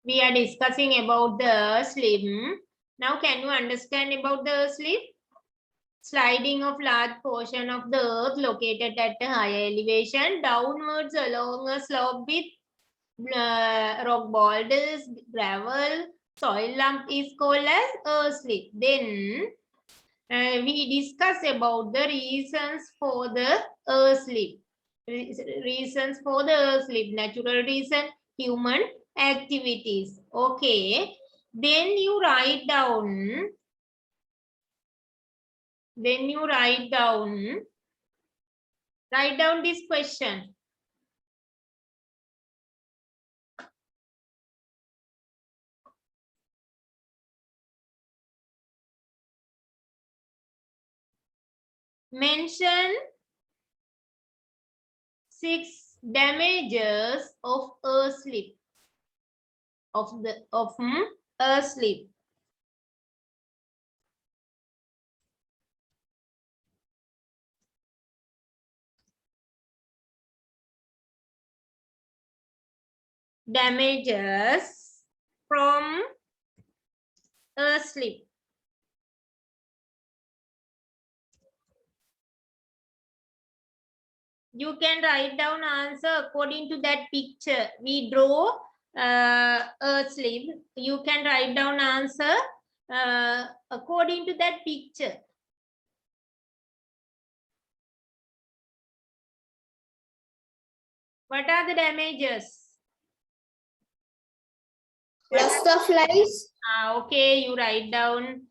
We are discussing about the sleep. Now, can you understand about the sleep? Sliding of large portion of the earth located at a higher elevation downwards along a slope with rock boulders, gravel, soil lump is called as earth sleep. Then we discuss about the reasons for the earth sleep. Reasons for the earth sleep. Natural reason, human activities. Okay. Then you write down. Write down this question. Mention 6 damages of earth sleep. Of earth sleep. Damages from earth sleep. You can write down answer according to that picture. We draw earth sleep. You can write down answer according to that picture. What are the damages? Loss of lives. Okay, you write down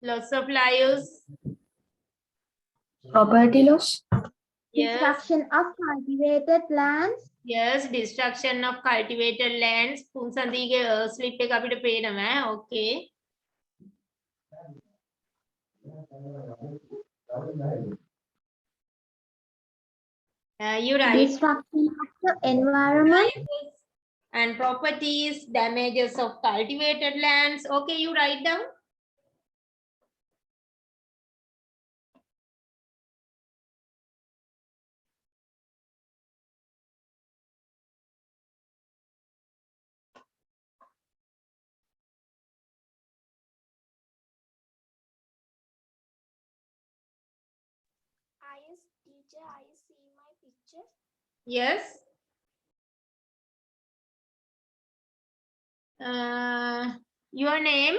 loss of lives. Property loss. Yes. Destruction of cultivated lands. Yes, destruction of cultivated lands. පුන්සන්දීගේ slip එක අපිට පේනවා. Okay. You write. Destruction of the environment. And properties, damages of cultivated lands. Okay, you write down. Yes, teacher, I see my picture. Yes. Your name?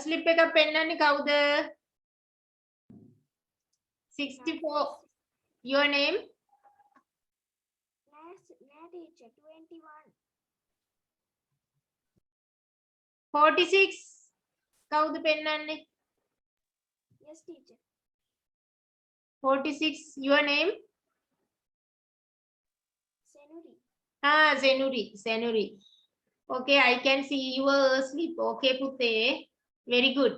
Slip එක පෙන්නන්නේ කවුද? 64. Your name? Nah, teacher, 21. 46. කවුද පෙන්නන්නේ? Yes, teacher. 46. Your name? Senuri. Senuri. Okay, I can see your sleep. Okay, Putte. Very good.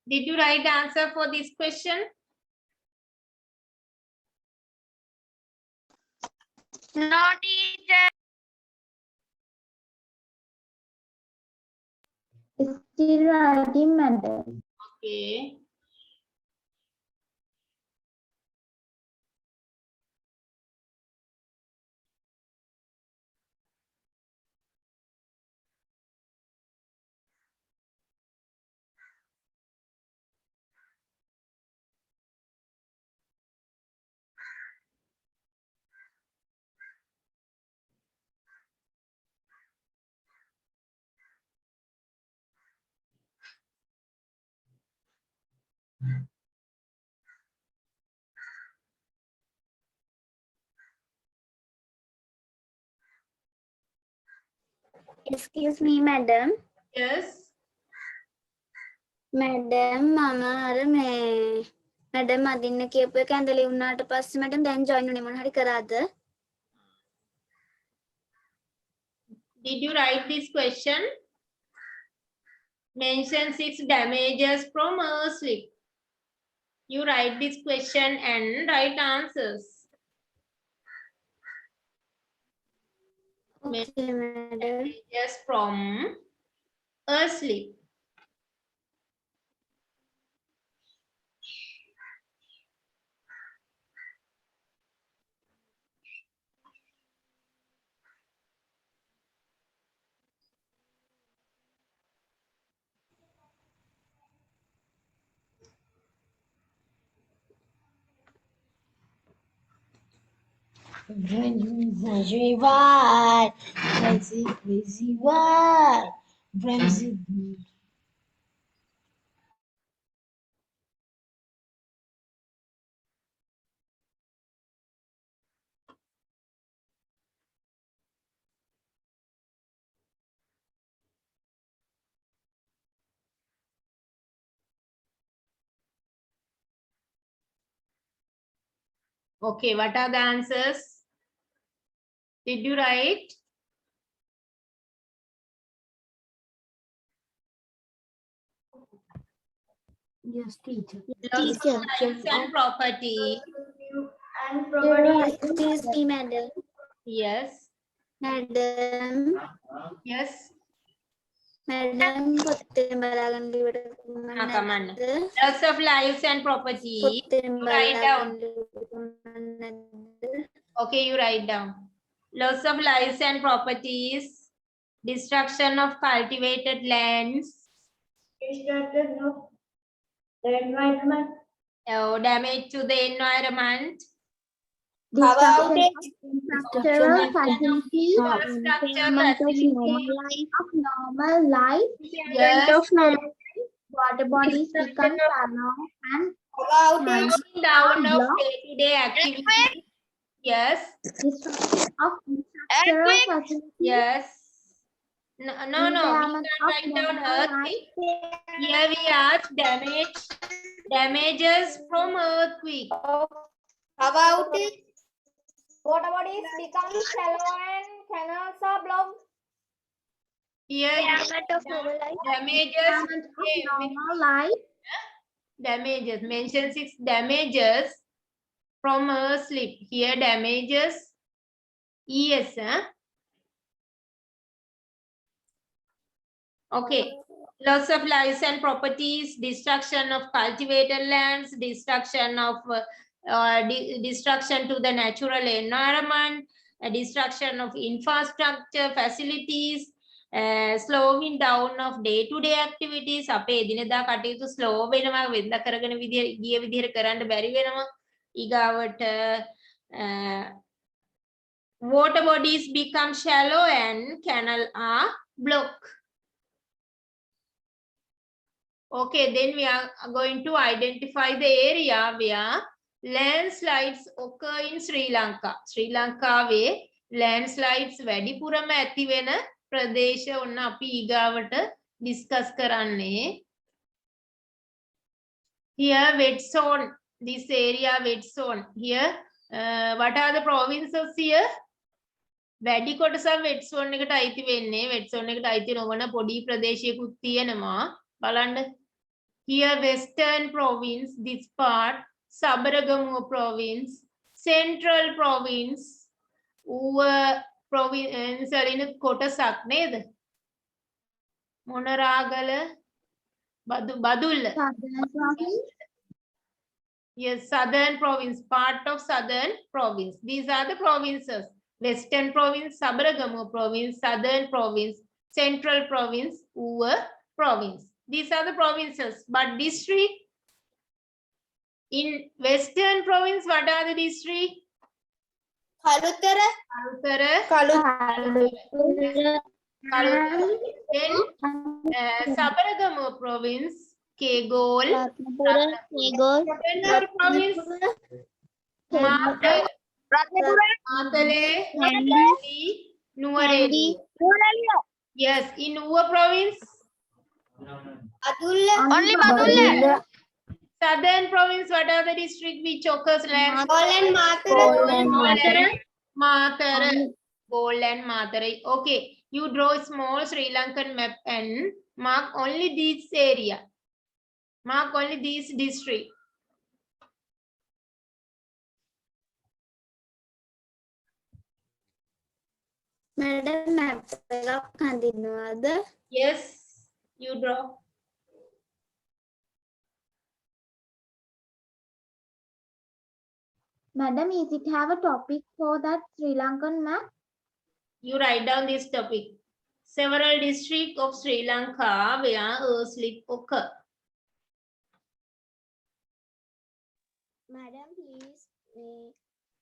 Did you write the answer for this question? No, teacher. Still writing, madam. Okay. Excuse me, madam. Yes. Madam, mama අර මේ madam අදින්න කියපු එක ඇඳලි වුණාට පස්සේ madam දැන් join උනේ මොන හරි කරාද? Did you write this question? Mention 6 damages from earth sleep. You write this question and write answers. Okay, madam. Just from a slip. Crazy why? Crazy why? Crazy. Okay, what are the answers? Did you write? Yes, teacher. Loss of Teacher. rights and property. And Excuse me, madam. Yes. Madam. Yes. Madam, Puttimbalagan Come on. Loss of lives and property. Write down. Okay, you write down. Loss of lives and properties. Destruction of cultivated lands. Destruction of the environment. Damage to the environment. About it. Infrastructural facilities, Infrastructure impairment of facilities. normal life, Yes. of normal water bodies become shallow and About it. Slowing down of block. day-to-day activities. Yes. destruction of infrastructural facilities, Yes. No, we impairment can't of write down normal earthquake. life, Here we ask damages from earthquake. About it. Water bodies become shallow and canals are blocked. Here impairment of normal life, damages. impairment of normal life, Damages. Mention 6 damages from a slip. Here damages. Yes. Okay. Loss of lives and properties, destruction of cultivated lands, destruction of destruction to the natural environment, destruction of infrastructure facilities, slowing down of day-to-day activities. අපේ එදිනෙදා කටයුතු slow වෙනවා, වෙනදා කරගෙන ගිය විදිහට කරන්න බැරි වෙනවා. ඊගාවට water bodies become shallow and canal are blocked. Okay, then we are going to identify the area where landslides occur in Sri Lanka. Sri Lanka වේ landslides වැඩිපුරම ඇති වෙන ප්‍රදේශ ඔන්න අපි ඊගාවට discuss කරන්නේ. Here wet zone, this area wet zone. Here what are the provinces here? වැඩි කොටසක් wet zone එකට අයිති වෙන්නේ. wet zone එකට අයිති නොවන පොඩි ප්‍රදේශයකුත් තියෙනවා. බලන්න. Here Western Province, this part, Sabaragamuwa Province, Central Province, Province in කොටසක් නේද? Monaragala, Badulla. southern province, Yes, Southern Province, part of Southern Province. These are the provinces. Western Province, Sabaragamuwa Province, Southern Province, Central Province, Uva Province. These are the provinces. But district, in Western Province, what are the districts? Kalutara. Kalutara. Then Sabaragamuwa Province, Kegol. Central Province, Matale, Nuwareli. Yes, in Uva Province, Only Badulla. Southern Province, what are the district which occurs lands? Gol and Matara. Matara. Gol and Matara. Okay, you draw a small Sri Lankan map and mark only this area. Mark only this district. Madam map එකක් හඳින්නවාද? Yes, you draw. Madam, is it have a topic for that Sri Lankan map? You write down this topic. Several districts of Sri Lanka where earth slip occur. Madam please මේ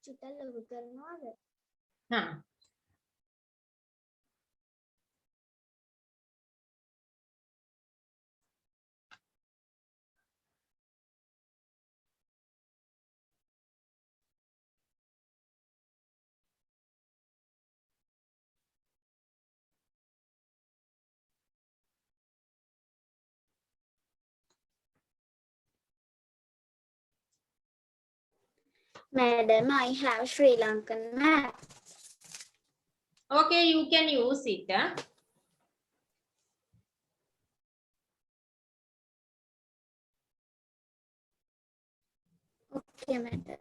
චුට්ටක් ලොකු කරනවාද? Huh. Madam, I have Sri Lankan map. Okay, you can use it. Huh? Okay, madam.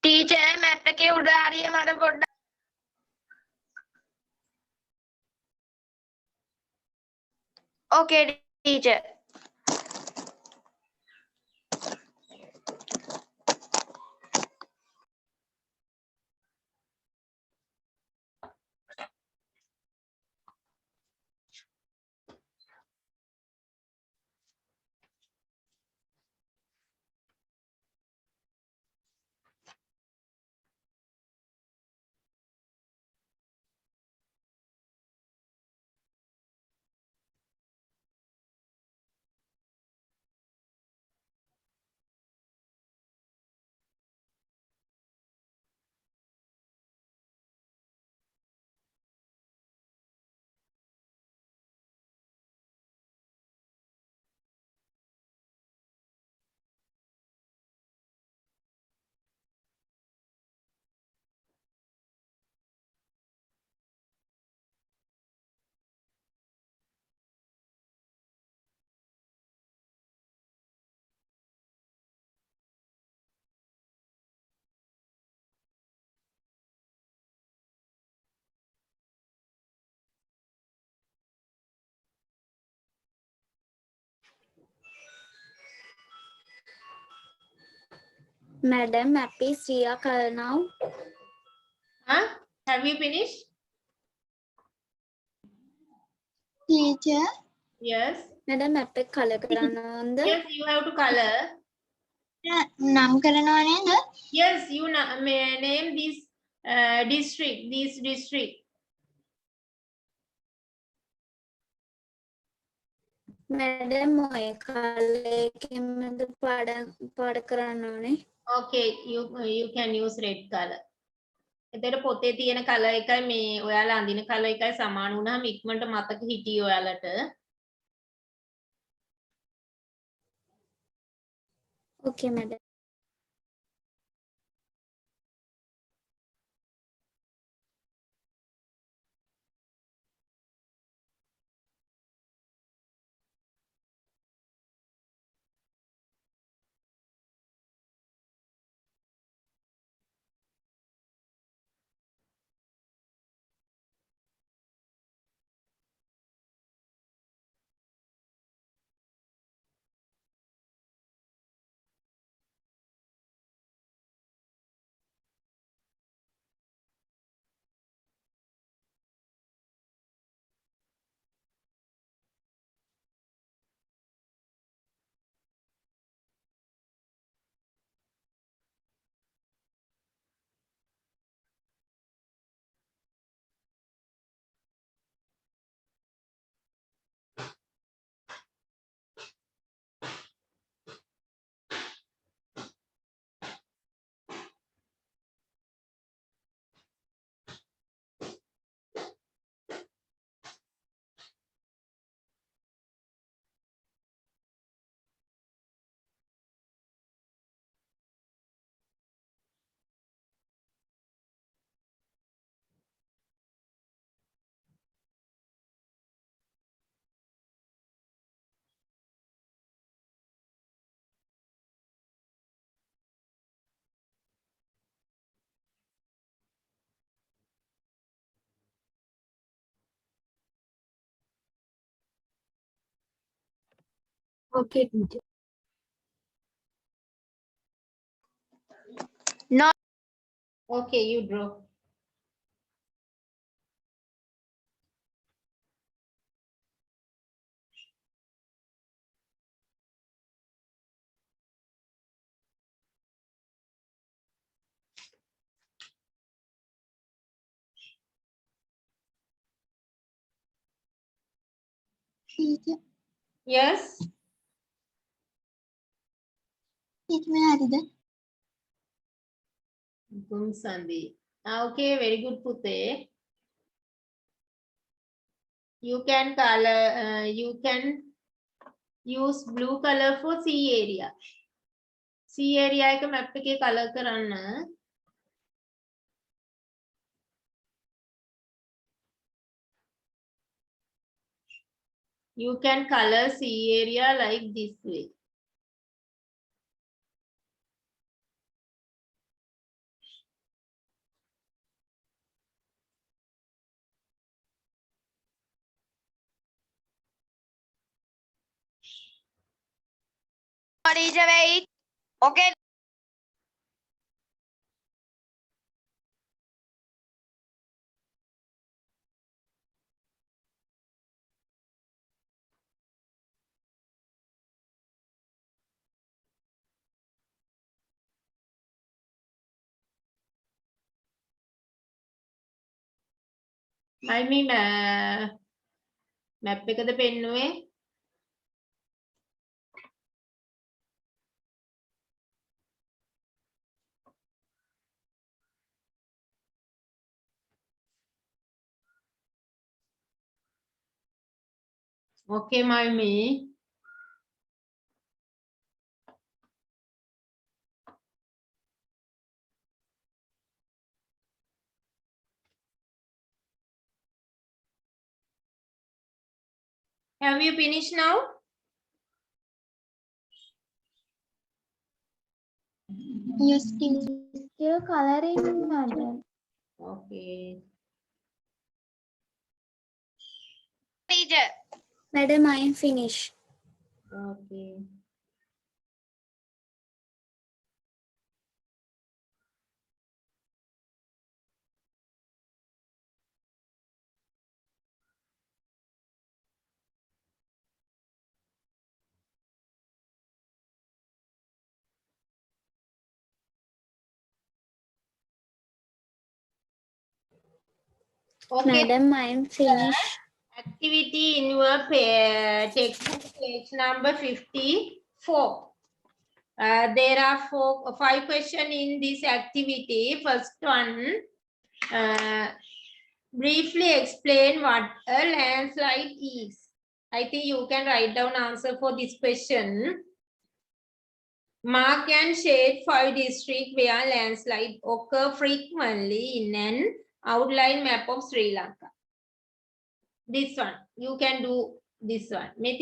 Teacher map එකේ උඩ හරිය මට පොඩ්ඩක් ඕකේ teacher Madam, map is Ria color now. Huh? Have you finished? Teacher Yes. Madam, map එක color කරනවද? Yes, you have to color. නම් කරනවා නේද Yes, you name this district. This district. Madam, ඔය color එකෙන්ද පාඩ කරන්න ඕනේ. Okay, you can use red color. එතකොට පොතේ තියෙන color එකයි මේ ඔයාලා අඳින color එකයි සමාන වුණාම ඉක්මනට මතක හිටියි ඔයාලට. Okay, madam. Okay, teacher. No. Okay, you draw. Teacher. Yes. Teacher මේ හරිද? Gumsandi. Okay, very good, Pute. You can color. You can use blue color for sea area. Sea area එක map එකේ color කරන්න. You can color sea area like this way. Teacher wait. Okay. මයි map එකද පෙන්නුවේ? Okay, Malmi. Have you finished now? Yes, teacher. Still coloring, madam. Okay. Teacher. Madam, I am finished. Okay. Okay. Madam, I am finished. Activity in your textbook, page number 54. There are 5 questions in this activity. First one, briefly explain what a landslide is. I think you can write down answer for this question. Mark and shade 5 districts where landslide occur frequently in an outline map of Sri Lanka. This one, you can do this one. Select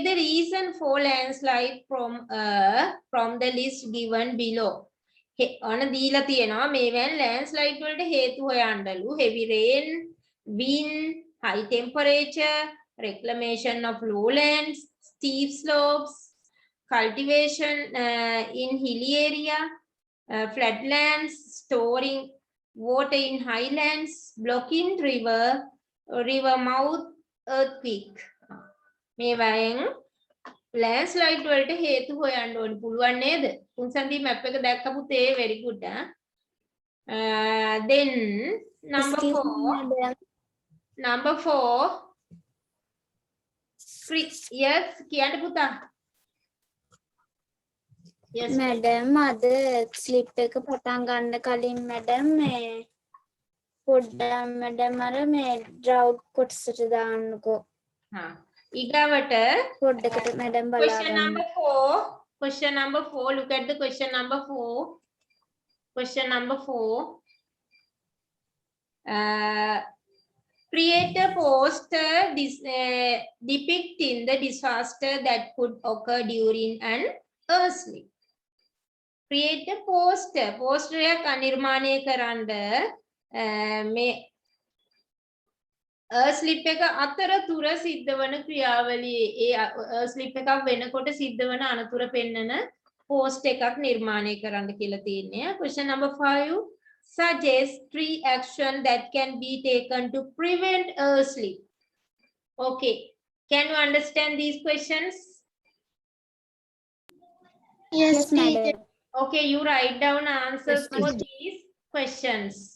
the reason for landslide from the list given below. Landslide heavy rain, wind, high temperature, reclamation of lowlands, steep slopes, cultivation in hilly area, flatlands, storing water in highlands, blocking river mouth, earthquake. මේවයෙන් landslide වලට හේතු හොයන්න ඕනේ පුළුවන් නේද? උන්සන්දී map එක දැක්ක පුතේ very good. Then number Excuse 4. me, madam. Number 4. Yes, කියන්න පුතා. Yes. Madam, අද slip එක පටන් ගන්න කලින් madam මේ පොඩ්ඩක් madam අර මේ drought කොටසට දාන්නකෝ. ඊගාවට පොඩ්ඩකට madam බලා question ගන්න. number 4. Question number 4. Look at the question number 4. Question number 4. Create a poster depicting the disaster that could occur during an earthquake. Create a poster. Poster එක නිර්මාණය කරන්න මේ ස්ලිප් එක අතරතුර සිද්ධ වන ක්‍රියාවලියේ ඒ ස්ලිප් එකක් වෙනකොට සිද්ධ වන අනතුර පෙන්නන පෝස්ට් එකක් නිර්මාණය කරන්න කියලා තියෙන්නේ. Question number 5. Suggest 3 action that can be taken to prevent a slip. Okay. Can you understand these questions? Yes, madam. Okay, you write down answers Yes, for teacher. these questions.